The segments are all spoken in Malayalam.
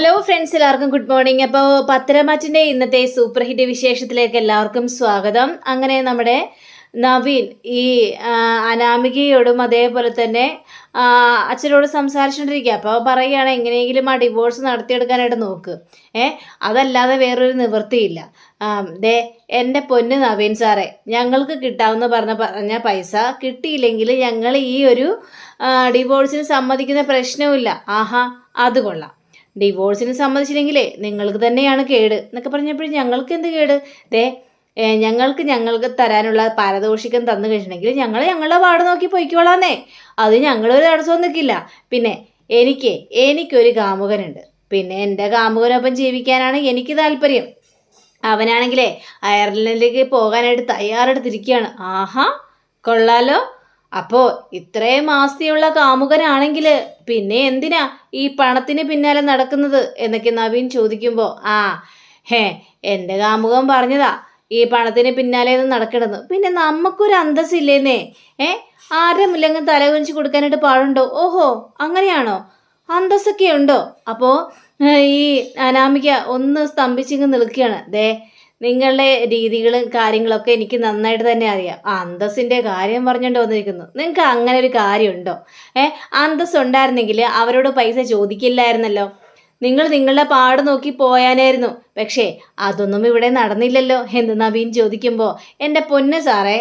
ഹലോ ഫ്രണ്ട്സ്, എല്ലാവർക്കും ഗുഡ് മോർണിംഗ്. അപ്പോൾ പത്തരമാറ്റിൻ്റെ ഇന്നത്തെ സൂപ്പർ ഹിറ്റ് വിശേഷത്തിലേക്ക് എല്ലാവർക്കും സ്വാഗതം. അങ്ങനെ നമ്മുടെ നവീൻ ഈ അനാമികയോടും അതേപോലെ തന്നെ അച്ഛനോട് സംസാരിച്ചുകൊണ്ടിരിക്കുക. അപ്പോൾ പറയുകയാണ്, എങ്ങനെയെങ്കിലും ആ ഡിവോഴ്സ് നടത്തിയെടുക്കാനായിട്ട് നോക്ക്, അതല്ലാതെ വേറൊരു നിവൃത്തിയില്ല. ദേ എൻ്റെ പൊന്ന് നവീൻ സാറേ, ഞങ്ങൾക്ക് കിട്ടാവുന്ന പറഞ്ഞ പൈസ കിട്ടിയില്ലെങ്കിൽ ഞങ്ങൾ ഈ ഒരു ഡിവോഴ്സിന് സമ്മതിക്കുന്ന പ്രശ്നവുമില്ല. ആഹാ, അത് കൊള്ളാം. ഡിവോഴ്സിന് സമ്മതിച്ചില്ലെങ്കിലേ നിങ്ങൾക്ക് തന്നെയാണ് കേട് എന്നൊക്കെ പറഞ്ഞപ്പോഴും ഞങ്ങൾക്ക് എന്ത് കേട്? ഞങ്ങൾക്ക് തരാനുള്ള പാരിതോഷികം തന്നു കഴിഞ്ഞിട്ടുണ്ടെങ്കിൽ ഞങ്ങൾ ഞങ്ങളുടെ പാട് നോക്കി പൊയ്ക്കോളാന്നേ. അത് ഞങ്ങളൊരു തടസ്സവും നിൽക്കില്ല. പിന്നെ എനിക്കൊരു കാമുകനുണ്ട്. പിന്നെ എൻ്റെ കാമുകനൊപ്പം ജീവിക്കാനാണ് എനിക്ക് താല്പര്യം. അവനാണെങ്കിലേ അയർലൻഡിലേക്ക് പോകാനായിട്ട് തയ്യാറെടുത്തിരിക്കുകയാണ്. ആഹാ, കൊള്ളാലോ. അപ്പോൾ ഇത്രയും ആസ്തിയുള്ള കാമുകനാണെങ്കിൽ പിന്നെ എന്തിനാ ഈ പണത്തിന് പിന്നാലെ നടക്കുന്നത് എന്നൊക്കെ നവീൻ ചോദിക്കുമ്പോൾ, എൻ്റെ കാമുകൻ പറഞ്ഞതാ ഈ പണത്തിന് പിന്നാലെ ഒന്നും നടക്കണമെന്ന്. പിന്നെ നമുക്കൊരു അന്തസ്സില്ലേന്നേ. ആരുടെ മുല്ലെങ്കിലും തല കുനിച്ച് കൊടുക്കാനായിട്ട് പാടുണ്ടോ? ഓഹോ, അങ്ങനെയാണോ? അന്തസ്സൊക്കെ ഉണ്ടോ? അപ്പോൾ ഈ അനാമിക ഒന്ന് സ്തംഭിച്ചിങ്ങ് നിൽക്കുകയാണ്. നിങ്ങളുടെ രീതികളും കാര്യങ്ങളൊക്കെ എനിക്ക് നന്നായിട്ട് തന്നെ അറിയാം. അന്തസ്സിൻ്റെ കാര്യം പറഞ്ഞുകൊണ്ട് വന്നിരിക്കുന്നു. നിങ്ങൾക്ക് അങ്ങനെ ഒരു കാര്യമുണ്ടോ? അന്തസ് ഉണ്ടായിരുന്നെങ്കിൽ അവരോട് പൈസ ചോദിക്കില്ലായിരുന്നല്ലോ. നിങ്ങൾ നിങ്ങളുടെ പാട് നോക്കി പോയാനായിരുന്നു. പക്ഷേ അതൊന്നും ഇവിടെ നടന്നില്ലല്ലോ എന്ന് നവീൻ ചോദിക്കുമ്പോൾ, എൻ്റെ പൊന്ന് സാറേ,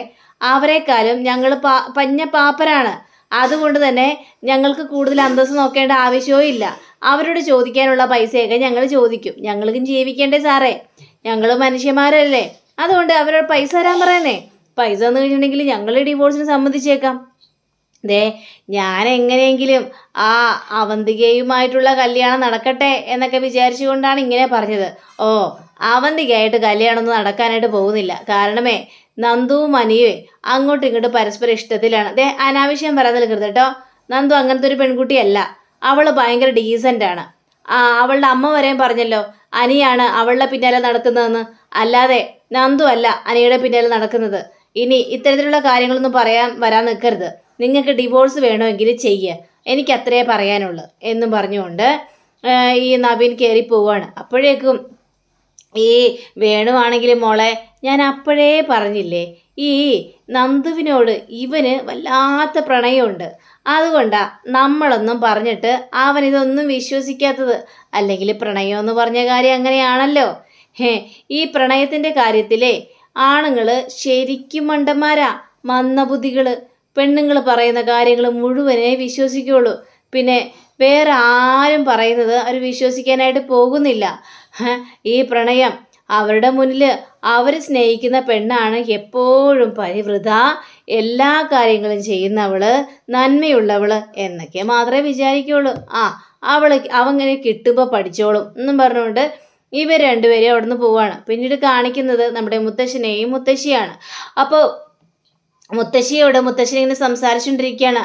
അവരെക്കാളും ഞങ്ങൾ പഞ്ഞ പാപ്പരാണ്. അതുകൊണ്ട് തന്നെ ഞങ്ങൾക്ക് കൂടുതൽ അന്തസ്സ് നോക്കേണ്ട ആവശ്യവും ഇല്ല. അവരോട് ചോദിക്കാനുള്ള പൈസയൊക്കെ ഞങ്ങൾ ചോദിക്കും. ഞങ്ങൾക്കും ജീവിക്കേണ്ടേ സാറേ, ഞങ്ങൾ മനുഷ്യന്മാരല്ലേ. അതുകൊണ്ട് അവരോട് പൈസ തരാൻ പറയുന്നേ. പൈസ എന്ന് കഴിഞ്ഞിട്ടുണ്ടെങ്കിൽ ഞങ്ങൾ ഡിവോഴ്സിന് സമ്മതിച്ചേക്കാം. ഞാൻ എങ്ങനെയെങ്കിലും ആ അവന്തികയുമായിട്ടുള്ള കല്യാണം നടക്കട്ടെ എന്നൊക്കെ വിചാരിച്ചുകൊണ്ടാണ് ഇങ്ങനെ പറഞ്ഞത്. അവന്തികയായിട്ട് കല്യാണമൊന്നും നടക്കാനായിട്ട് പോകുന്നില്ല. കാരണമേ, നന്ദുവും അനിയുവേ അങ്ങോട്ടും ഇങ്ങോട്ടും പരസ്പരം ഇഷ്ടത്തിലാണ്. അനാവശ്യം പറയാൻ നിൽക്കരുത് കേട്ടോ. നന്ദു അങ്ങനത്തെ ഒരു പെൺകുട്ടിയല്ല. അവൾ ഭയങ്കര ഡീസൻ്റാണ്. അവളുടെ അമ്മ വരെയും പറഞ്ഞല്ലോ അനിയാണ് അവളുടെ പിന്നാലെ നടക്കുന്നതെന്ന്. അല്ലാതെ നന്ദു അല്ല അനിയുടെ പിന്നാലെ നടക്കുന്നത്. ഇനി ഇത്തരത്തിലുള്ള കാര്യങ്ങളൊന്നും വരാൻ നിൽക്കരുത്. നിങ്ങൾക്ക് ഡിവോഴ്സ് വേണമെങ്കിൽ ചെയ്യ്, എനിക്ക് അത്രേ പറയാനുള്ളൂ എന്നും പറഞ്ഞുകൊണ്ട് ഈ നവീൻ കയറി പോവാണ്. അപ്പോഴേക്കും ഈ വേണുവാണെങ്കിലും, മോളെ, ഞാൻ അപ്പോഴേ പറഞ്ഞില്ലേ, ഈ നന്ദുവിനോട് ഇവന് വല്ലാത്ത പ്രണയമുണ്ട്. അതുകൊണ്ടാണ് നമ്മളൊന്നും പറഞ്ഞിട്ട് അവനിതൊന്നും വിശ്വസിക്കാത്തത്. അല്ലെങ്കിൽ പ്രണയം എന്ന് പറഞ്ഞ കാര്യം അങ്ങനെയാണല്ലോ. ഈ പ്രണയത്തിൻ്റെ കാര്യത്തിലേ ആണുങ്ങൾ ശരിക്കും മണ്ടന്മാരാ, മന്ദബുദ്ധികൾ. പെണ്ണുങ്ങൾ പറയുന്ന കാര്യങ്ങൾ മുഴുവനെ വിശ്വസിക്കുള്ളൂ. പിന്നെ വേറെ ആരും പറയുന്നത് അവർ വിശ്വസിക്കാനായിട്ട് പോകുന്നില്ല. ഈ പ്രണയം അവരുടെ മുന്നിൽ അവർ സ്നേഹിക്കുന്ന പെണ്ണാണ് എപ്പോഴും പരിവൃത, എല്ലാ കാര്യങ്ങളും ചെയ്യുന്നവള്, നന്മയുള്ളവള് എന്നൊക്കെ മാത്രമേ വിചാരിക്കുള്ളൂ. അവങ്ങനെ കിട്ടുമ്പോൾ പഠിച്ചോളും എന്നും പറഞ്ഞുകൊണ്ട് ഇവർ രണ്ടുപേരും അവിടെ നിന്ന് പോവാണ്. പിന്നീട് കാണിക്കുന്നത് നമ്മുടെ മുത്തശ്ശനെയും മുത്തശ്ശിയാണ്. അപ്പോൾ മുത്തശ്ശി ഇങ്ങനെ സംസാരിച്ചുകൊണ്ടിരിക്കുകയാണ്.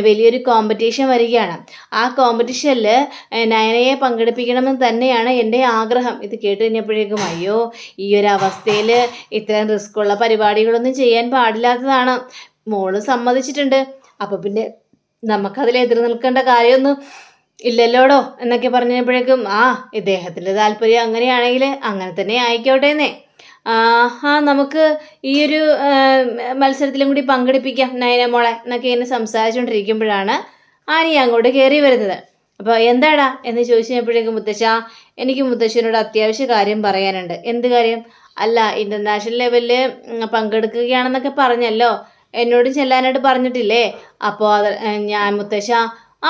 വലിയൊരു കോമ്പറ്റീഷൻ വരികയാണ്. ആ കോമ്പറ്റീഷനിൽ നയനയെ പങ്കെടുപ്പിക്കണമെന്ന് തന്നെയാണ് എൻ്റെ ആഗ്രഹം. ഇത് കേട്ട് കഴിഞ്ഞപ്പോഴേക്കും, അയ്യോ, ഈ ഒരു അവസ്ഥയിൽ ഇത്രയും റിസ്ക്കുള്ള പരിപാടികളൊന്നും ചെയ്യാൻ പാടില്ലാത്തതാണ്. മോള് സമ്മതിച്ചിട്ടുണ്ട്. അപ്പോൾ പിന്നെ നമുക്കതിൽ എതിർ നിൽക്കേണ്ട കാര്യമൊന്നും ഇല്ലല്ലോടോ എന്നൊക്കെ പറഞ്ഞപ്പോഴേക്കും, ഇദ്ദേഹത്തിൻ്റെ താല്പര്യം അങ്ങനെയാണെങ്കിൽ അങ്ങനെ തന്നെ ആയിക്കോട്ടെന്നേ. നമുക്ക് ഈ ഒരു മത്സരത്തിലും കൂടി പങ്കെടുപ്പിക്കാം നയന മോളെ എന്നൊക്കെ എന്നെ സംസാരിച്ചുകൊണ്ടിരിക്കുമ്പോഴാണ് ആനി അങ്ങോട്ട് കയറി വരുന്നത്. അപ്പോൾ എന്താടാ എന്ന് ചോദിച്ചു കഴിഞ്ഞപ്പോഴേക്കും, എനിക്ക് മുത്തശ്ശനോട് അത്യാവശ്യ കാര്യം പറയാനുണ്ട്. എന്ത് കാര്യം? അല്ല, ഇൻ്റർനാഷണൽ ലെവലിൽ പങ്കെടുക്കുകയാണെന്നൊക്കെ പറഞ്ഞല്ലോ, എന്നോട് ചെല്ലാനായിട്ട് പറഞ്ഞിട്ടില്ലേ? അപ്പോൾ ഞാൻ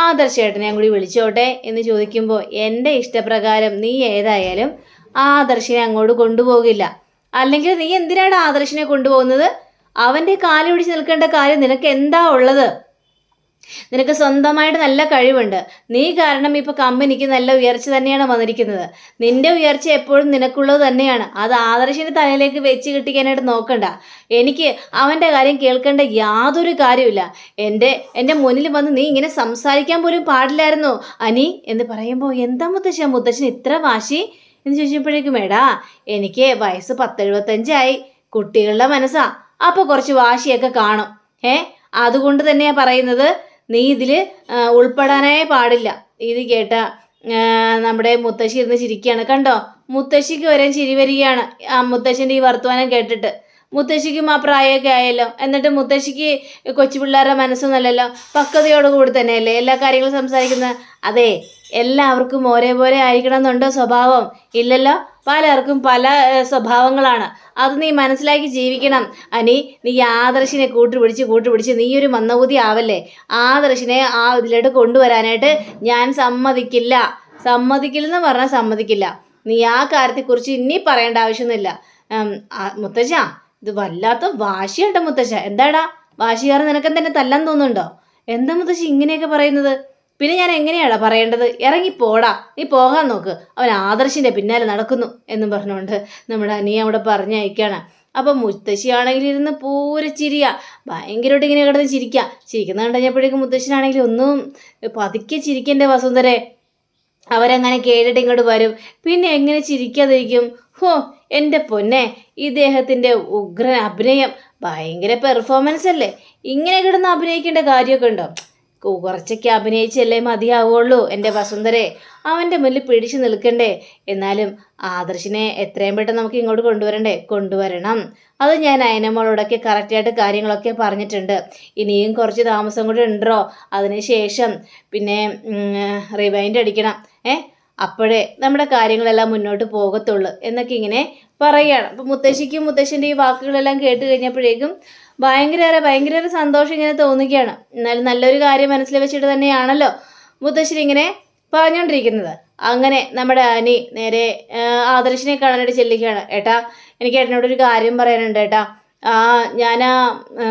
ആദർശേട്ടനെ കൂടി വിളിച്ചോട്ടെ എന്ന് ചോദിക്കുമ്പോൾ, എൻ്റെ ഇഷ്ടപ്രകാരം നീ ഏതായാലും ആദർശിനെ അങ്ങോട്ട് കൊണ്ടുപോകില്ല. അല്ലെങ്കിൽ നീ എന്തിനാണ് ആദർശിനെ കൊണ്ടുപോകുന്നത്? അവൻ്റെ കാല് പിടിച്ച് നിൽക്കേണ്ട കാര്യം നിനക്ക് എന്താ ഉള്ളത്? നിനക്ക് സ്വന്തമായിട്ട് നല്ല കഴിവുണ്ട്. നീ കാരണം ഇപ്പോൾ കമ്പനിക്ക് നല്ല ഉയർച്ച തന്നെയാണ് വന്നിരിക്കുന്നത്. നിന്റെ ഉയർച്ച എപ്പോഴും നിനക്കുള്ളത് തന്നെയാണ്. അത് ആദർശിൻ്റെ തലയിലേക്ക് വെച്ച് കിട്ടിക്കാനായിട്ട് നോക്കണ്ട. എനിക്ക് അവൻ്റെ കാര്യം കേൾക്കേണ്ട യാതൊരു കാര്യമില്ല. എൻ്റെ മുന്നിൽ വന്ന് നീ ഇങ്ങനെ സംസാരിക്കാൻ പോലും പാടില്ലായിരുന്നു അനി എന്ന് പറയുമ്പോൾ, എന്താ മുത്തശ്ശൻ ഇത്ര വാശി എന്ന് ചോദിച്ചപ്പോഴേക്കും, എനിക്ക് വയസ്സ് 10-75 കുട്ടികളുടെ മനസ്സാ. അപ്പോൾ കുറച്ച് വാശിയൊക്കെ കാണും. അതുകൊണ്ട് തന്നെയാണ് പറയുന്നത്, നീ ഇതിൽ ഉൾപ്പെടാനേ പാടില്ല. ഇത് കേട്ട നമ്മുടെ മുത്തശ്ശി ഇരുന്ന് ചിരിക്കുകയാണ്. കണ്ടോ, മുത്തശ്ശിക്ക് വരെ ചിരി വരികയാണ് ആ മുത്തശ്ശൻ്റെ ഈ വർത്തമാനം കേട്ടിട്ട്. മുത്തശ്ശിക്കും ആ പ്രായമൊക്കെ ആയല്ലോ, എന്നിട്ട് മുത്തശ്ശിക്ക് കൊച്ചു പിള്ളേരുടെ മനസ്സൊന്നുമല്ലല്ലോ, പക്വതയോടുകൂടി തന്നെയല്ലേ എല്ലാ കാര്യങ്ങളും സംസാരിക്കുന്നത്. അതെ, എല്ലാവർക്കും ഒരേപോലെ ആയിരിക്കണം എന്നുണ്ടോ സ്വഭാവം? ഇല്ലല്ലോ, പലർക്കും പല സ്വഭാവങ്ങളാണ്. അത് നീ മനസ്സിലാക്കി ജീവിക്കണം. അനി, നീ ആദർശിനെ കൂട്ടുപിടിച്ച് നീ ഒരു മന്ദബുദ്ധി ആവല്ലേ. ആദർശിനെ ആ ഇതിലോട്ട് കൊണ്ടുവരാനായിട്ട് ഞാൻ സമ്മതിക്കില്ലെന്ന് പറഞ്ഞാൽ സമ്മതിക്കില്ല. നീ ആ കാര്യത്തെക്കുറിച്ച് ഇനി പറയേണ്ട ആവശ്യമൊന്നുമില്ല. മുത്തശ്ശ, ഇത് വല്ലാത്ത വാശിയാട്ടോ മുത്തശ്ശ. എന്താടാ വാശിയാറ്? നിനക്കെന്താ എന്നെ തല്ലാൻ തോന്നുന്നുണ്ടോ? എന്താ മുത്തശ്ശി ഇങ്ങനെയൊക്കെ പറയുന്നത്? പിന്നെ ഞാൻ എങ്ങനെയാടാ പറയേണ്ടത്? ഇറങ്ങിപ്പോടാ, നീ പോകാൻ നോക്ക്, അവൻ ആദർശിൻ്റെ പിന്നാലെ നടക്കുന്നു എന്നും പറഞ്ഞുകൊണ്ട് നമ്മുടെ അനിയ അവിടെ പറഞ്ഞയക്കാണ്. അപ്പം മുത്തശ്ശിയാണെങ്കിൽ ഇരുന്ന് പൂരച്ചിരിയ, ഭയങ്കരമായിട്ട് ഇങ്ങനെ കിടന്ന് ചിരിക്കുന്ന കണ്ടുകഴിഞ്ഞപ്പോഴേക്കും മുത്തശ്ശനാണെങ്കിൽ ഒന്നും പതുക്കെ ചിരിക്കണ്ടേ വസുന്ധരെ. അവരങ്ങനെ കേട്ടിട്ട് ഇങ്ങോട്ട് വരും. പിന്നെ എങ്ങനെ ചിരിക്കാതിരിക്കും? ഹോ, എൻ്റെ പൊന്നെ, ഇദ്ദേഹത്തിൻ്റെ ഉഗ്രൻ അഭിനയം, ഭയങ്കര പെർഫോമൻസ് അല്ലേ. ഇങ്ങനെ കിടന്ന് അഭിനയിക്കേണ്ട കാര്യമൊക്കെ ഉണ്ടോ? കുറച്ചൊക്കെ അഭിനയിച്ചല്ലേ മതിയാവുള്ളൂ എൻ്റെ വസുന്ധരെ. അവൻ്റെ മുന്നിൽ പിടിച്ചു നിൽക്കണ്ടേ? എന്നാലും ആദർശിനെ എത്രയും പെട്ടെന്ന് നമുക്ക് ഇങ്ങോട്ട് കൊണ്ടുവരണം. അത് ഞാൻ അയനമ്മളോടൊക്കെ കറക്റ്റായിട്ട് കാര്യങ്ങളൊക്കെ പറഞ്ഞിട്ടുണ്ട്. ഇനിയും കുറച്ച് താമസം കൂടെ ഉണ്ടോ, അതിനുശേഷം പിന്നെ റിവൈൻഡ് അടിക്കണം. അപ്പോഴേ നമ്മുടെ കാര്യങ്ങളെല്ലാം മുന്നോട്ട് പോകത്തുള്ളൂ എന്നൊക്കെ ഇങ്ങനെ പറയുകയാണ്. അപ്പം മുത്തശ്ശിക്കും മുത്തശ്ശൻ്റെ ഈ വാക്കുകളെല്ലാം കേട്ട് കഴിഞ്ഞപ്പോഴേക്കും ഭയങ്കര സന്തോഷം ഇങ്ങനെ തോന്നുകയാണ്. എന്നാലും നല്ലൊരു കാര്യം മനസ്സിൽ വെച്ചിട്ട് തന്നെയാണല്ലോ മുത്തശ്ശി ഇങ്ങനെ പറഞ്ഞുകൊണ്ടിരിക്കുന്നത്. അങ്ങനെ നമ്മുടെ അനി നേരെ ആദർശിനെ കാണാനായിട്ട് ചെല്ലുകയാണ്. ഏട്ടാ, എനിക്ക് ഏട്ടനോടൊരു കാര്യം പറയാനുണ്ട് ഏട്ടാ. ഞാൻ ആ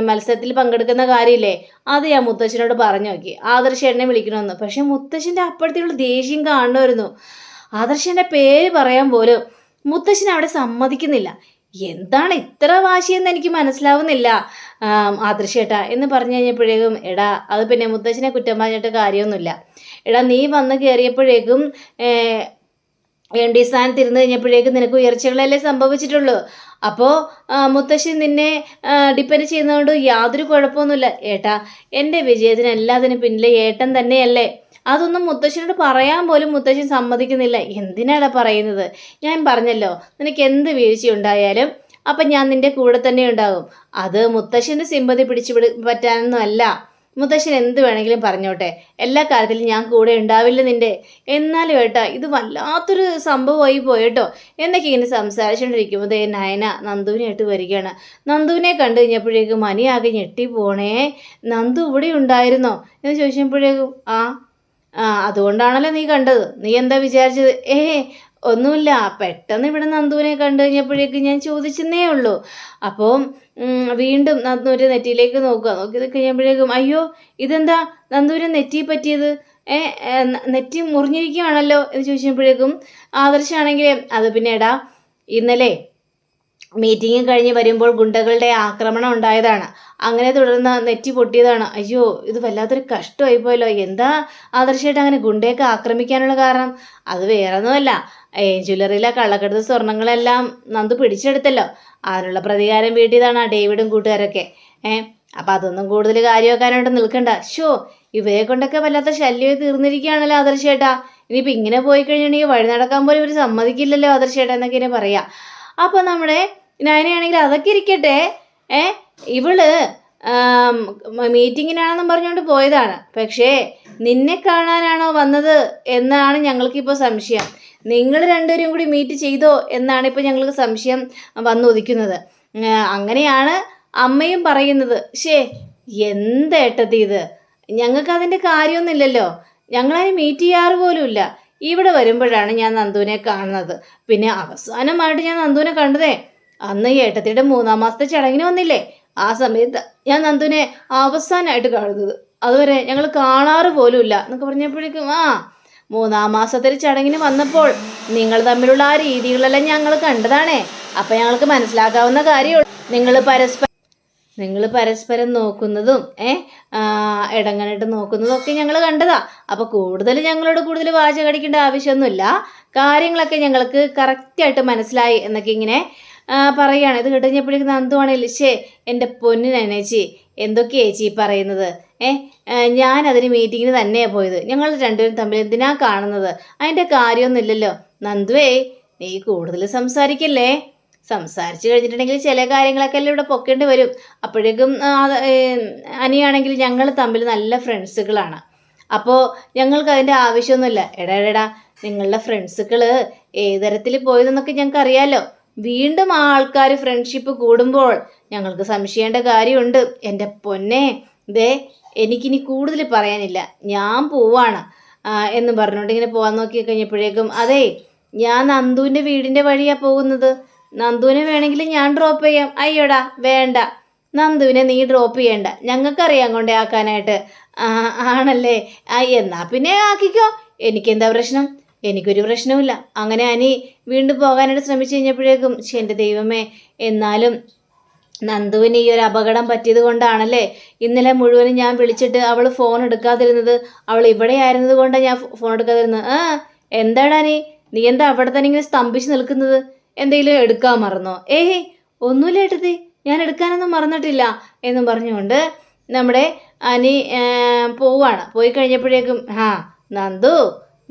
മത്സരത്തിൽ പങ്കെടുക്കുന്ന കാര്യമില്ലേ, അത് ഞാൻ മുത്തശ്ശനോട് പറഞ്ഞു നോക്കി. ആദർശ് എന്നെ വിളിക്കണമെന്ന്. പക്ഷെ മുത്തശ്ശൻ്റെ അപ്പോഴത്തേക്കുള്ള ദേഷ്യം കാണുമായിരുന്നു. ആദർശൻ്റെ പേര് പറയാൻ പോലും മുത്തശ്ശൻ അവിടെ സമ്മതിക്കുന്നില്ല. എന്താണ് ഇത്ര വാശിയെന്ന് എനിക്ക് മനസ്സിലാവുന്നില്ല ആദർശേട്ടാ എന്ന് പറഞ്ഞു കഴിഞ്ഞപ്പോഴേക്കും, എടാ അത് പിന്നെ മുത്തശ്ശനെ കുറ്റം പറഞ്ഞിട്ട് കാര്യമൊന്നുമില്ല. എടാ, നീ വന്ന് കയറിയപ്പോഴേക്കും എം ഡി സ്ഥാനത്ത് ഇരുന്ന് കഴിഞ്ഞപ്പോഴേക്കും നിനക്ക് ഉയർച്ചകളല്ലേ സംഭവിച്ചിട്ടുള്ളൂ. അപ്പോൾ മുത്തശ്ശി നിന്നെ ഡിപ്പെൻഡ് ചെയ്യുന്നതുകൊണ്ട് യാതൊരു കുഴപ്പമൊന്നുമില്ല ഏട്ടാ. എൻ്റെ വിജയത്തിന് എല്ലാത്തിനും പിന്നിലെ ഏട്ടൻ തന്നെയല്ലേ. അതൊന്നും മുത്തശ്ശനോട് പറയാൻ പോലും മുത്തശ്ശൻ സമ്മതിക്കുന്നില്ല. എന്തിനാണ് പറയുന്നത്? ഞാൻ പറഞ്ഞല്ലോ, നിനക്ക് എന്ത് വീഴ്ചയുണ്ടായാലും അപ്പം ഞാൻ നിൻ്റെ കൂടെ തന്നെ ഉണ്ടാകും. അത് മുത്തശ്ശൻ്റെ സിമ്പതി പറ്റാനൊന്നും അല്ല. മുത്തശ്ശൻ എന്ത് വേണമെങ്കിലും പറഞ്ഞോട്ടെ, എല്ലാ കാര്യത്തിലും ഞാൻ കൂടെ ഉണ്ടാവില്ല നിൻ്റെ. എന്നാലും ഏട്ടാ, ഇത് വല്ലാത്തൊരു സംഭവമായി പോയിട്ടോ എന്നൊക്കെ ഇങ്ങനെ സംസാരിച്ചുകൊണ്ടിരിക്കുമ്പോൾ നയന നന്ദുവിനായിട്ട് വരികയാണ്. നന്ദുവിനെ കണ്ടു കഴിഞ്ഞപ്പോഴേക്കും മനിയാകെ ഞെട്ടിപ്പോണേ. നന്ദു ഇവിടെ ഉണ്ടായിരുന്നോ എന്ന് ചോദിച്ചപ്പോഴേക്കും അതുകൊണ്ടാണല്ലോ നീ കണ്ടത്. നീ എന്താ വിചാരിച്ചത്? ഒന്നുമില്ല, പെട്ടെന്ന് ഇവിടെ നന്ദുവിനെ കണ്ടു കഴിഞ്ഞപ്പോഴേക്കും ഞാൻ ചോദിച്ചെന്നേ ഉള്ളൂ. അപ്പോൾ വീണ്ടും നന്ദുവിൻ്റെ നെറ്റിയിലേക്ക് നോക്കി കഴിഞ്ഞപ്പോഴേക്കും അയ്യോ, ഇതെന്താ നന്ദുവിനെ നെറ്റി പറ്റിയത്? നെറ്റി മുറിഞ്ഞിരിക്കുകയാണല്ലോ എന്ന് ചോദിച്ചപ്പോഴേക്കും ആദർശാണെങ്കിൽ അത് പിന്നെ എടാ, ഇന്നലെ മീറ്റിംഗ് കഴിഞ്ഞ് വരുമ്പോൾ ഗുണ്ടകളുടെ ആക്രമണം ഉണ്ടായതാണ്. അങ്ങനെ തുടർന്ന് നെറ്റി പൊട്ടിയതാണ്. അയ്യോ, ഇത് വല്ലാത്തൊരു കഷ്ടമായിപ്പോയല്ലോ. എന്താ ആദർശമായിട്ട് അങ്ങനെ ഗുണ്ടയൊക്കെ ആക്രമിക്കാനുള്ള കാരണം? അത് വേറൊന്നുമല്ല, ജ്വല്ലറിയിലെ കള്ളക്കടത്ത് സ്വർണ്ണങ്ങളെല്ലാം നന്ദു പിടിച്ചെടുത്തല്ലോ. അതിനുള്ള പ്രതികാരം വീട്ടിയതാണ് ആ ഡേവിഡും കൂട്ടുകാരൊക്കെ. അപ്പം അതൊന്നും കൂടുതൽ കാര്യമാക്കാനായിട്ട് നിൽക്കണ്ട. ഇവരെ കൊണ്ടൊക്കെ വല്ലാത്ത ശല്യമായി തീർന്നിരിക്കുകയാണല്ലോ ആദർശേട്ടാ. ഇനിയിപ്പോൾ ഇങ്ങനെ പോയി കഴിഞ്ഞിട്ടുണ്ടെങ്കിൽ വഴി നടക്കാൻ പോലും ഇവർ സമ്മതിക്കില്ലല്ലോ ആദർശേട്ടാ എന്നൊക്കെ ഇങ്ങനെ പറയാം. അപ്പോൾ നമ്മുടെ നയനയാണെങ്കിൽ അതൊക്കെ ഇരിക്കട്ടെ, ഇവള് മീറ്റിങ്ങിനാണെന്നും പറഞ്ഞുകൊണ്ട് പോയതാണ്. പക്ഷേ നിന്നെ കാണാനാണോ വന്നത് എന്നാണ് ഞങ്ങൾക്കിപ്പോൾ സംശയം. നിങ്ങൾ രണ്ടുപേരും കൂടി മീറ്റ് ചെയ്തോ എന്നാണ് ഇപ്പോൾ ഞങ്ങൾക്ക് സംശയം വന്നുദിക്കുന്നത്. അങ്ങനെയാണ് അമ്മയും പറയുന്നത്. എന്തേട്ടത്തി ഇത്? ഞങ്ങൾക്ക് അതിൻ്റെ കാര്യമൊന്നുമില്ലല്ലോ. ഞങ്ങളതിന് മീറ്റ് ചെയ്യാറ് പോലുമില്ല. ഇവിടെ വരുമ്പോഴാണ് ഞാൻ നന്ദുവിനെ കാണുന്നത്. പിന്നെ അവസാനമായിട്ട് ഞാൻ നന്ദുവിനെ കണ്ടതേ അന്ന് ഏട്ടത്തിയുടെ 3-ാം മാസത്തെ ചടങ്ങിന് വന്നില്ലേ, ആ സമയത്ത് ഞാൻ നന്ദുവിനെ അവസാനമായിട്ട് കാണുന്നത്. അതുവരെ ഞങ്ങൾ കാണാറ് പോലുമില്ല എന്നൊക്കെ പറഞ്ഞപ്പോഴേക്കും 3-ാം മാസത്തെ ചടങ്ങിന് വന്നപ്പോൾ നിങ്ങൾ തമ്മിലുള്ള ആ രീതികളെല്ലാം ഞങ്ങൾ കണ്ടതാണേ. അപ്പം ഞങ്ങൾക്ക് മനസ്സിലാക്കാവുന്ന കാര്യമുള്ളൂ. നിങ്ങൾ പരസ്പരം നോക്കുന്നതും ഇടങ്ങണിട്ട് നോക്കുന്നതും ഒക്കെ ഞങ്ങൾ കണ്ടതാ. അപ്പോൾ ഞങ്ങളോട് കൂടുതൽ വാചകടിക്കേണ്ട ആവശ്യമൊന്നുമില്ല. കാര്യങ്ങളൊക്കെ ഞങ്ങൾക്ക് കറക്റ്റായിട്ട് മനസ്സിലായി എന്നൊക്കെ ഇങ്ങനെ പറയുകയാണ്. ഇത് കേട്ടുകഴിഞ്ഞപ്പോഴേക്കും നന്ദുവാണെങ്കിൽ എൻ്റെ പൊന്നിനേച്ചി എന്തൊക്കെയാ ചേച്ചി പറയുന്നത്? ഞാനതിന് മീറ്റിങ്ങിന് തന്നെയാണ് പോയത്. ഞങ്ങൾ രണ്ടുപേരും തമ്മിൽ എന്തിനാ കാണുന്നത്? അതിൻ്റെ കാര്യമൊന്നുമില്ലല്ലോ. നന്ദുവേ, നീ കൂടുതൽ സംസാരിക്കല്ലേ. സംസാരിച്ചു കഴിഞ്ഞിട്ടുണ്ടെങ്കിൽ ചില കാര്യങ്ങളൊക്കെ എല്ലാം ഇവിടെ പൊക്കേണ്ടി വരും. അപ്പോഴേക്കും അനിയാണെങ്കിൽ ഞങ്ങൾ തമ്മിൽ നല്ല ഫ്രണ്ട്സുകളാണ്. അപ്പോൾ ഞങ്ങൾക്ക് അതിൻ്റെ ആവശ്യമൊന്നുമില്ല. എടാ നിങ്ങളുടെ ഫ്രണ്ട്സുകൾ ഏതരത്തിൽ പോയതെന്നൊക്കെ ഞങ്ങൾക്ക് അറിയാമല്ലോ. വീണ്ടും ആ ആൾക്കാർ ഫ്രണ്ട്ഷിപ്പ് കൂടുമ്പോൾ ഞങ്ങൾക്ക് സംശയിക്കേണ്ട കാര്യമുണ്ട്. എൻ്റെ പൊന്നെ, എനിക്കിനി കൂടുതൽ പറയാനില്ല, ഞാൻ പോവാണ് എന്നും പറഞ്ഞുകൊണ്ട് ഇങ്ങനെ പോകാൻ നോക്കി കഴിഞ്ഞപ്പോഴേക്കും, അതെ, ഞാൻ നന്ദുവിൻ്റെ വീടിൻ്റെ വഴിയാണ് പോകുന്നത്. നന്ദുവിനെ വേണമെങ്കിൽ ഞാൻ ഡ്രോപ്പ് ചെയ്യാം. അയ്യോടാ വേണ്ട, നന്ദുവിനെ നീ ഡ്രോപ്പ് ചെയ്യണ്ട, ഞങ്ങൾക്കറിയാം കൊണ്ടേ ആക്കാനായിട്ട്. ആണല്ലേ, എന്നാ പിന്നെ ആക്കിക്കോ, എനിക്കെന്താ പ്രശ്നം? എനിക്കൊരു പ്രശ്നവുമില്ല. അങ്ങനെ അനി വീണ്ടും പോകാനായിട്ട് ശ്രമിച്ചു കഴിഞ്ഞപ്പോഴേക്കും, എൻ്റെ ദൈവമേ, എന്നാലും നന്ദുവിന് ഈ ഒരു അപകടം പറ്റിയത് കൊണ്ടാണല്ലേ ഇന്നലെ മുഴുവനും ഞാൻ വിളിച്ചിട്ട് അവൾ ഫോൺ എടുക്കാതിരുന്നത്. അവൾ ഇവിടെ ആയിരുന്നത് കൊണ്ടാണ് ഞാൻ ഫോൺ എടുക്കാതിരുന്നത്. എന്താടാ നീ എന്താ അവിടെ തന്നെ ഇങ്ങനെ സ്തംഭിച്ച് നിൽക്കുന്നത്? എന്തെങ്കിലും എടുക്കാൻ മറന്നോ? ഒന്നുമില്ല ഏട്ടത്തി, ഞാൻ എടുക്കാനൊന്നും മറന്നിട്ടില്ല എന്നും പറഞ്ഞുകൊണ്ട് നമ്മുടെ അനി പോവാണ്. പോയി കഴിഞ്ഞപ്പോഴേക്കും, നന്ദു,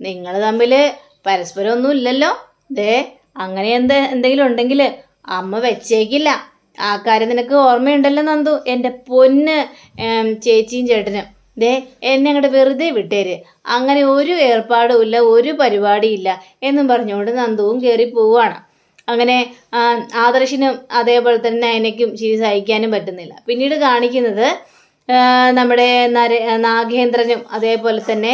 നിങ്ങൾ തമ്മിൽ പരസ്പരം ഒന്നും ഇല്ലല്ലോ. അങ്ങനെ എന്തെങ്കിലും ഉണ്ടെങ്കിൽ അമ്മ വെച്ചേക്കില്ല. ആ കാര്യം നിനക്ക് ഓർമ്മയുണ്ടല്ലോ നന്ദു, എൻ്റെ പൊന്ന് ചേച്ചിയും ചേട്ടനും. എന്നെ അങ്ങോട്ട് വെറുതെ വിട്ടേര്, അങ്ങനെ ഒരു ഏർപ്പാടും ഇല്ല, ഒരു പരിപാടിയില്ല എന്നും പറഞ്ഞുകൊണ്ട് നന്ദുവും കയറി പോവുകയാണ്. അങ്ങനെ ആദർശിനും അതേപോലെ തന്നെ നയനയ്ക്കും ചിരി സഹിക്കാനും പറ്റുന്നില്ല. പിന്നീട് കാണിക്കുന്നത് നമ്മുടെ നാഗേന്ദ്രനും അതേപോലെ തന്നെ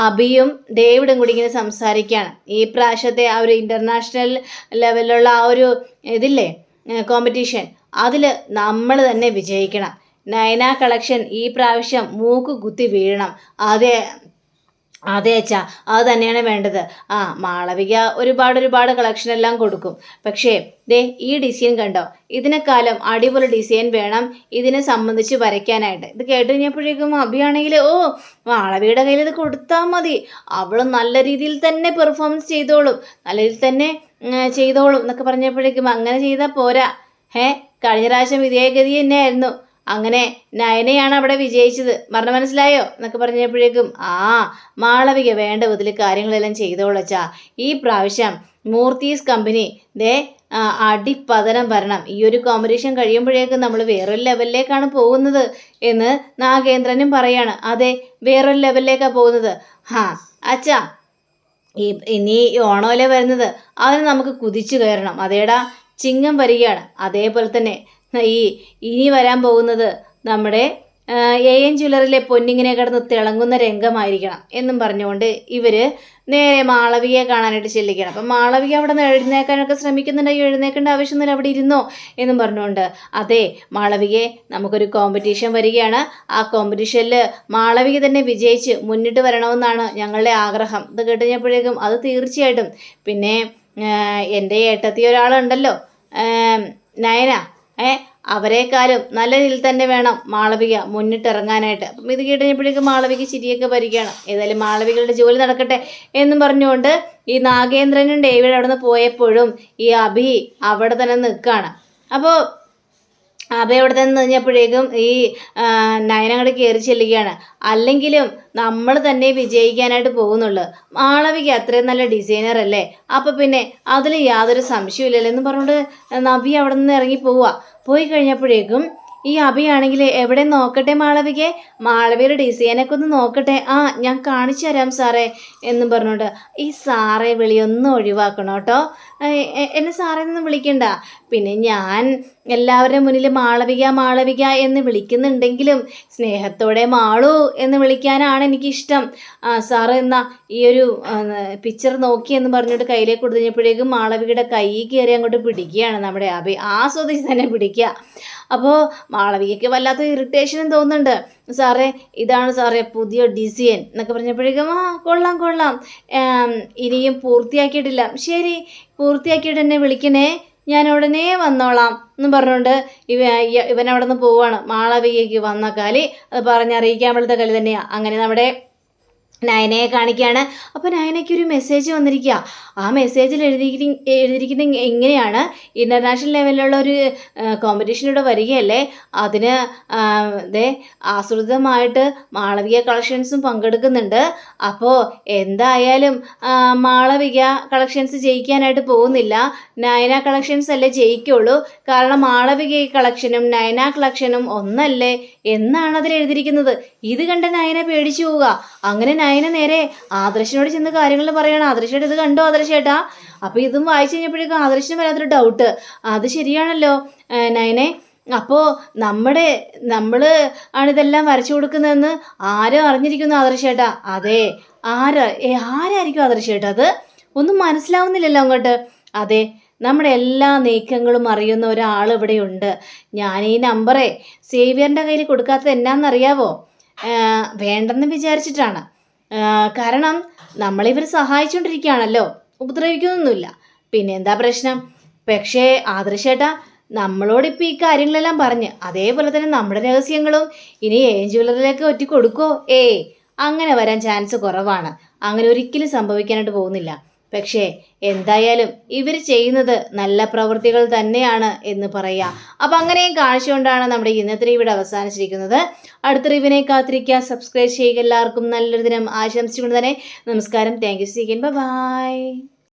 അഭിയും ഡേവിഡും കൂടി ഇങ്ങനെ സംസാരിക്കുകയാണ്. ഈ പ്രാവശ്യത്തെ ആ ഒരു ഇൻ്റർനാഷണൽ ലെവലിലുള്ള ആ ഒരു ഇതില്ലേ, കോമ്പറ്റീഷൻ, അതിൽ നമ്മൾ തന്നെ വിജയിക്കണം. നയന കളക്ഷൻ ഈ പ്രാവശ്യം മൂക്ക് കുത്തി വീഴണം. അതെ അച്ഛാ, അത് തന്നെയാണ് വേണ്ടത്. മാളവിക ഒരുപാട് കളക്ഷൻ എല്ലാം കൊടുക്കും. പക്ഷേ ഈ ഡിസൈൻ കണ്ടോ, ഇതിനെക്കാലം അടിപൊളി ഡിസൈൻ വേണം ഇതിനെ സംബന്ധിച്ച് വരയ്ക്കാനായിട്ട്. ഇത് കേട്ട് കഴിഞ്ഞപ്പോഴേക്കും അഭിയാണെങ്കിൽ, മാളവിയുടെ കയ്യിൽ ഇത് കൊടുത്താൽ മതി, അവൾ നല്ല രീതിയിൽ തന്നെ പെർഫോമൻസ് ചെയ്തോളും, നല്ല രീതിയിൽ തന്നെ ചെയ്തോളും എന്നൊക്കെ പറഞ്ഞപ്പോഴേക്കും, അങ്ങനെ ചെയ്താൽ പോരാ. കഴിഞ്ഞ പ്രാവശ്യം ഇതേ ഗതി തന്നെയായിരുന്നു. അങ്ങനെ നയനയാണ് അവിടെ വിജയിച്ചത്, മനസ്സിലായോ എന്നൊക്കെ പറഞ്ഞപ്പോഴേക്കും, മാളവിക വേണ്ട വിധത്തിൽ കാര്യങ്ങളെല്ലാം ചെയ്തോളച്ചാ. ഈ പ്രാവശ്യം മൂർത്തീസ് കമ്പനി അടിപ്പതനം വരണം. ഈ ഒരു കോമ്പറ്റീഷൻ കഴിയുമ്പോഴേക്കും നമ്മൾ വേറൊരു ലെവലിലേക്കാണ് പോകുന്നത് എന്ന് നാഗേന്ദ്രനും പറയാണ്. അതെ, വേറൊരു ലെവലിലേക്കാണ് പോകുന്നത്. അച്ഛാ, ഇനി ഓണമല്ലേ വരുന്നത്, അതിന് നമുക്ക് കുതിച്ചു കയറണം. അതേടാ, ചിങ്ങം വരികയാണ്. അതേപോലെ തന്നെ ഇനി വരാൻ പോകുന്നത് നമ്മുടെ AN ജ്വല്ലറിയിലെ പൊന്നിങ്ങിനെ കിടന്ന് തിളങ്ങുന്ന രംഗമായിരിക്കണം എന്നും പറഞ്ഞുകൊണ്ട് ഇവർ നേരെ മാളവികയെ കാണാനായിട്ട് ചെല്ലിക്കണം. അപ്പം മാളവിക അവിടെ നിന്ന് എഴുന്നേക്കാനൊക്കെ ശ്രമിക്കുന്നുണ്ടെങ്കിൽ എഴുന്നേക്കേണ്ട ആവശ്യമൊന്നുമില്ല, അവിടെ ഇരുന്നോ എന്നും പറഞ്ഞുകൊണ്ട്. അതെ മാളവികയെ, നമുക്കൊരു കോമ്പറ്റീഷൻ വരികയാണ്. ആ കോമ്പറ്റീഷനിൽ മാളവിക തന്നെ വിജയിച്ച് മുന്നിട്ട് വരണമെന്നാണ് ഞങ്ങളുടെ ആഗ്രഹം. ഇത് കേട്ടുകഴിഞ്ഞപ്പോഴേക്കും, അത് തീർച്ചയായിട്ടും. പിന്നെ എൻ്റെ ഏട്ടത്തി ഒരാളുണ്ടല്ലോ, നയന, അവരെക്കാളും നല്ല രീതിയിൽ തന്നെ വേണം മാളവിക മുന്നിട്ടിറങ്ങാനായിട്ട്. അപ്പം ഇത് കേട്ടുകഴിഞ്ഞപ്പോഴേക്കും മാളവിക ചിരിയൊക്കെ ഭരിക്കുകയാണ്. ഏതായാലും മാളവികളുടെ ജോലി നടക്കട്ടെ എന്നും പറഞ്ഞുകൊണ്ട് ഈ നാഗേന്ദ്രനും ഡേവിഡ് അവിടെ നിന്ന് പോയപ്പോഴും ഈ അഭി അവിടെ തന്നെ നിൽക്കുകയാണ്. അപ്പോൾ അഭി അവിടെ തന്നെ നിന്നപ്പോഴേക്കും ഈ നയനങ്ങോട്ട് കയറി ചെല്ലുകയാണ്. അല്ലെങ്കിലും നമ്മൾ തന്നെ വിജയിക്കാനായിട്ട് പോകുന്നുള്ളൂ. മാളവിക അത്രയും നല്ല ഡിസൈനർ അല്ലേ, അപ്പം പിന്നെ അതിൽ യാതൊരു സംശയമില്ലല്ലോ എന്ന് പറഞ്ഞുകൊണ്ട് നവി അവിടെ നിന്ന് ഇറങ്ങി പോയി കഴിഞ്ഞപ്പോഴേക്കും ഈ അഭിയാണെങ്കിൽ എവിടെ നോക്കട്ടെ മാളവികയെ, മാളവിയുടെ ഡിസൈനൊക്കെ ഒന്ന് നോക്കട്ടെ. ഞാൻ കാണിച്ചു തരാം സാറേ എന്നും പറഞ്ഞുകൊണ്ട്. ഈ സാറേ വിളിയൊന്നും ഒഴിവാക്കണം കേട്ടോ, എന്നെ സാറേ ഒന്നും വിളിക്കണ്ട. പിന്നെ ഞാൻ എല്ലാവരുടെ മുന്നിൽ മാളവിക എന്ന് വിളിക്കുന്നുണ്ടെങ്കിലും സ്നേഹത്തോടെ മാളു എന്ന് വിളിക്കാനാണ് എനിക്കിഷ്ടം. സാറ് എന്നാ ഈ ഒരു പിക്ചർ നോക്കി എന്ന് പറഞ്ഞിട്ട് കയ്യിലേക്ക് കൊടുത്തു കഴിഞ്ഞപ്പോഴേക്കും മാളവികയുടെ കൈ കയറി അങ്ങോട്ട് പിടിക്കുകയാണ് നമ്മുടെ അഭി. ആസ്വദിച്ച് തന്നെ പിടിക്കുക. അപ്പോൾ മാളവികയ്ക്ക് വല്ലാത്ത ഇറിറ്റേഷനും തോന്നുന്നുണ്ട്. സാറേ, ഇതാണ് സാറേ പുതിയ ഡിസൈൻ എന്നൊക്കെ പറഞ്ഞപ്പോഴേക്കും, കൊള്ളാം, ഇനിയും പൂർത്തിയാക്കിയിട്ടില്ല. ശരി, പൂർത്തിയാക്കിയിട്ട് എന്നെ വിളിക്കണേ, ഞാൻ ഉടനെ വന്നോളാം എന്ന് പറഞ്ഞുകൊണ്ട് ഇവൻ അവിടെ നിന്ന് പോവുകയാണ്. മാളവികയ്ക്ക് വന്ന കളി അത് പറഞ്ഞറിയിക്കാൻ പോലത്തെ കളി തന്നെയാണ്. അങ്ങനെ നമ്മുടെ നയനയെ കാണിക്കുകയാണ്. അപ്പോൾ നയനയ്ക്ക് ഒരു മെസ്സേജ് വന്നിരിക്കുക. ആ മെസ്സേജിൽ എഴുതിയിരിക്കുന്നത് എങ്ങനെയാണ്, ഇൻ്റർനാഷണൽ ലെവലിലുള്ള ഒരു കോമ്പറ്റീഷനിലൂടെ വരികയല്ലേ, അതിന് ദേ ആസൂത്രിതമായിട്ട് മാളവിക കളക്ഷൻസും പങ്കെടുക്കുന്നുണ്ട്. അപ്പോൾ എന്തായാലും മാളവിക കളക്ഷൻസ് ജയിക്കാനായിട്ട് പോകുന്നില്ല, നയന കളക്ഷൻസ് അല്ലേ ജയിക്കുള്ളൂ. കാരണം മാളവിക കളക്ഷനും നയന കളക്ഷനും ഒന്നല്ലേ എന്നാണ് അതിൽ എഴുതിയിരിക്കുന്നത്. ഇത് കണ്ട് നയന പേടിച്ചു പോവുക. അങ്ങനെ നയന നേരെ ആദർശനോട് ചെന്ന് കാര്യങ്ങൾ പറയണം. ആദർശേട്ടാ ഇത് കണ്ടോ ആദർശേട്ടാ? അപ്പോൾ ഇതും വായിച്ചു കഴിഞ്ഞപ്പോഴേക്കും ആദർശന് വരാത്തൊരു ഡൗട്ട്, അത് ശരിയാണല്ലോ നയനെ, അപ്പോൾ നമ്മൾ ആണിതെല്ലാം വരച്ചു കൊടുക്കുന്നതെന്ന് ആരോ അറിഞ്ഞിരിക്കുന്നു ആദർശേട്ടാ? അതെ, ആരായിരിക്കും ആദർശേട്ടാ? അത് ഒന്നും മനസ്സിലാവുന്നില്ലല്ലോ അങ്ങോട്ട്. അതെ, നമ്മുടെ എല്ലാ നീക്കങ്ങളും അറിയുന്ന ഒരാൾ ഇവിടെയുണ്ട്. ഞാൻ ഈ നമ്പറേ സേവിയറിൻ്റെ കയ്യിൽ കൊടുക്കാത്തത് എന്നാന്നറിയാവോ? വേണ്ടെന്ന് വിചാരിച്ചിട്ടാണ്. കാരണം നമ്മളിവർ സഹായിച്ചുകൊണ്ടിരിക്കുകയാണല്ലോ, ഉപദ്രവിക്കുന്നൊന്നുമില്ല, പിന്നെ എന്താ പ്രശ്നം? പക്ഷേ ആദർശേട്ടാ, നമ്മളോടിപ്പോൾ ഈ കാര്യങ്ങളെല്ലാം പറഞ്ഞ് അതേപോലെ തന്നെ നമ്മുടെ രഹസ്യങ്ങളും ഇനി ജ്വല്ലറിയിലേക്ക് ഒറ്റ കൊടുക്കോ? അങ്ങനെ വരാൻ ചാൻസ് കുറവാണ്. അങ്ങനെ ഒരിക്കലും സംഭവിക്കാനായിട്ട് പോകുന്നില്ല. പക്ഷേ എന്തായാലും ഇവർ ചെയ്യുന്നത് നല്ല പ്രവൃത്തികൾ തന്നെയാണ് എന്ന് പറയാം. അപ്പം അങ്ങനെയും കാണിച്ചുകൊണ്ടാണ് നമ്മുടെ ഇന്നത്തെ റിവ്യൂ അവസാനിച്ചിരിക്കുന്നത്. അടുത്ത റിവ്യൂവിനെ കാത്തിരിക്കുക, സബ്സ്ക്രൈബ് ചെയ്യുക. എല്ലാവർക്കും നല്ലൊരു ദിനം ആശംസിച്ചുകൊണ്ട് തന്നെ നമസ്കാരം. Thank you. See again. By.